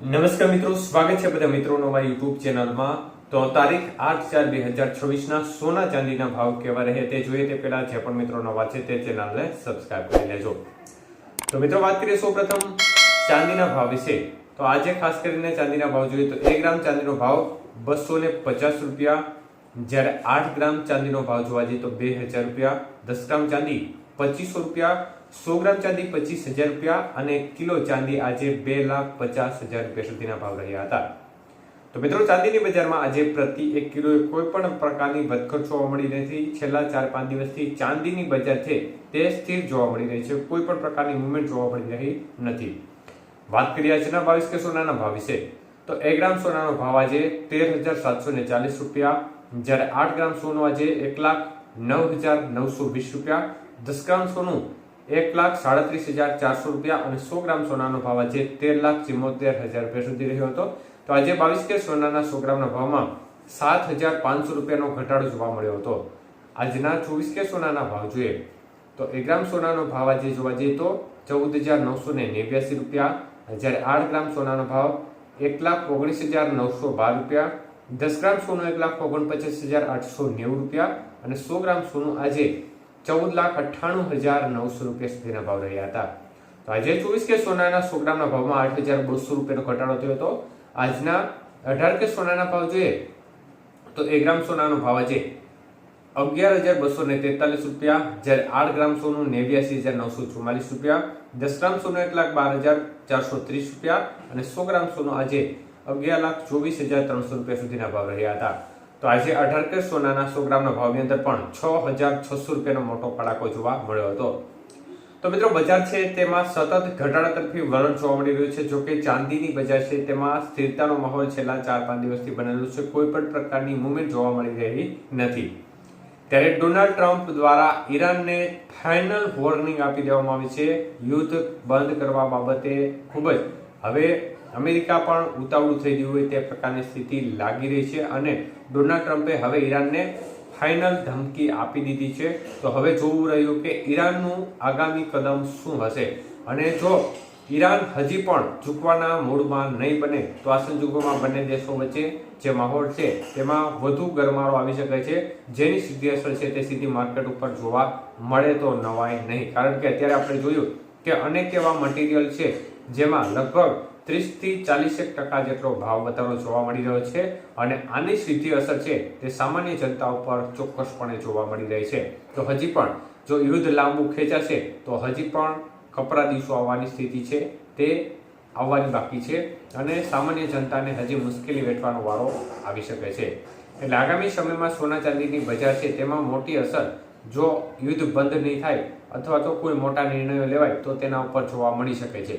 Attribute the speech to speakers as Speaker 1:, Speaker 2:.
Speaker 1: નમસ્કાર મિત્રો, સ્વાગત છે બધા મિત્રોનો અમારી યુટ્યુબ ચેનલમાં। તો તારીખ 8/4/2026 ના સોના ચાંદીના ભાવ કેવા રહે તે જોઈએ તે પહેલા જે પણ મિત્રો નવા છે તે ચેનલને સબસ્ક્રાઇબ કરી લેજો। તો મિત્રો વાત કરીએ સૌપ્રથમ ચાંદીના ભાવ વિશે। તો આજે ખાસ કરીને ચાંદીના ભાવ જોઈએ તો 1 ગ્રામ ચાંદીનો ભાવ 250 રૂપિયા, જ્યારે 8 ગ્રામ ચાંદીનો ભાવ જોવા જઈએ તો 2000 રૂપિયા, 10 ગ્રામ ચાંદી 2500 રૂપિયા, 100 ગ્રામ ચાંદી 25,000 રૂપિયા અને કિલો ચાંદી આજે 2,50,000 રૂપિયા સુધીના ભાવ રહ્યા હતા। તો મિત્રો ચાંદીની બજારમાં આજે પ્રતિ 1 કિલોએ કોઈ પણ પ્રકારની વધઘટ જોવા મળી નથી। છેલ્લા 4-5 દિવસથી ચાંદીની બજાર છે તે સ્થિર જોવા મળી રહી છે, કોઈ પણ પ્રકારની મૂવમેન્ટ જોવા મળી રહી નથી। વાત કરીએ આજના 22 કે સોનાના ભાવ વિશે તો 1 ગ્રામ સોનાનો ભાવ આજે 13,740 રૂપિયા, જ્યારે 8 ગ્રામ સોનું આજે 1,09,920 રૂપિયા, 10 ગ્રામ સોનું 1,37,400 રૂપિયા અને 100 ગ્રામ સોનાનો ભાવ આજે 13,74,000 રૂપિયા સુધી રહ્યો હતો। તો આજે 22 કે સોનાના 100 ગ્રામના ભાવમાં 7,500 રૂપિયાનો ઘટાડો જોવા મળ્યો હતો। આજના 24 કે સોનાના ભાવ જોઈએ તો 1 ગ્રામ સોનાનો ભાવ આજે જોવા જઈએ તો 14,989 રૂપિયા, જ્યારે 8 ગ્રામ સોનાનો ભાવ 1,19,912 રૂપિયા, 10 ગ્રામ સોનું 1,49,890 રૂપિયા અને 100 ગ્રામ સોનું આજે 14,98,900 રૂપિયા સુધીના ભાવ રહ્યા હતા। તો આજે 24 કે સોનાના 100 ગ્રામના ભાવમાં 8,200 રૂપિયાનો ઘટાડો થયો હતો। આજના 18 કે સોનાના ભાવ જોઈએ તો 1 ગ્રામ સોનાનો ભાવ આજે 11,243 રૂપિયા, જ્યારે 8 ગ્રામ સોનું 89,944 રૂપિયા, 10 ગ્રામ સોનું 1,12,430 રૂપિયા અને 100 ગ્રામ સોનું આજે 11,24,300 રૂપિયા સુધીના ભાવ રહ્યા હતા। તો આજે 18 કે સોનાના 100 ગ્રામના ભાવની અંદર પણ 6,600 રૂપિયાનો મોટો કડાકો જોવા મળ્યો હતો। તો મિત્રો બજાર છે તેમાં સતત ઘટાડા તરફી વલણ જોવા મળી રહ્યું છે। જો કે ચાંદીની બજાર છે તેમાં સ્થિરતાનો માહોલ છેલ્લા 4-5 દિવસથી બનેલો છે, કોઈ પણ પ્રકારની મૂવમેન્ટ જોવા મળી રહી નથી। ત્યારે ડોનાલ્ડ ટ્રમ્પ દ્વારા ઈરાનને ફાઇનલ વોર્નિંગ આપી દેવામાં આવી છે યુદ્ધ બંધ કરવા બાબતે। ખૂબ જ હવે અમેરિકા પણ ઉતાવળું થઈ ગયું હોય તે પ્રકારની સ્થિતિ લાગી રહી છે અને ડોનાલ્ડ ટ્રમ્પે હવે ઈરાનને ફાઇનલ ધમકી આપી દીધી છે। તો હવે જોવું રહ્યું કે ઈરાનનું આગામી કદમ શું હશે અને જો ઈરાન હજી પણ ઝૂકવાના મૂડમાં નહીં બને તો આ સંજોગોમાં બંને દેશો વચ્ચે જે માહોલ છે તેમાં વધુ ગરમાળો આવી શકે છે, જેની સીધી અસર છે તે સીધી માર્કેટ ઉપર જોવા મળે તો નવાય નહીં। કારણ કે અત્યારે આપણે જોયું કે અનેક એવા મટીરિયલ છે જેમાં લગભગ 30 થી 40% જેટલો ભાવ વધારો જોવા મળી રહ્યો છે અને આની સીધી અસર છે તે સામાન્ય જનતા ઉપર ચોક્કસપણે જોવા મળી રહી છે। તો હજી પણ જો યુદ્ધ લાંબુ ખેંચાશે તો હજી પણ કપરા દિવસો આવવાની સ્થિતિ છે તે આવવાની બાકી છે અને સામાન્ય જનતાને હજી મુશ્કેલી વેઠવાનો વારો આવી શકે છે। એટલે આગામી સમયમાં સોના ચાંદીની બજાર છે તેમાં મોટી અસર જો યુદ્ધ બંધ નહીં થાય અથવા તો કોઈ મોટા નિર્ણયો લેવાય તો તેના ઉપર જોવા મળી શકે છે।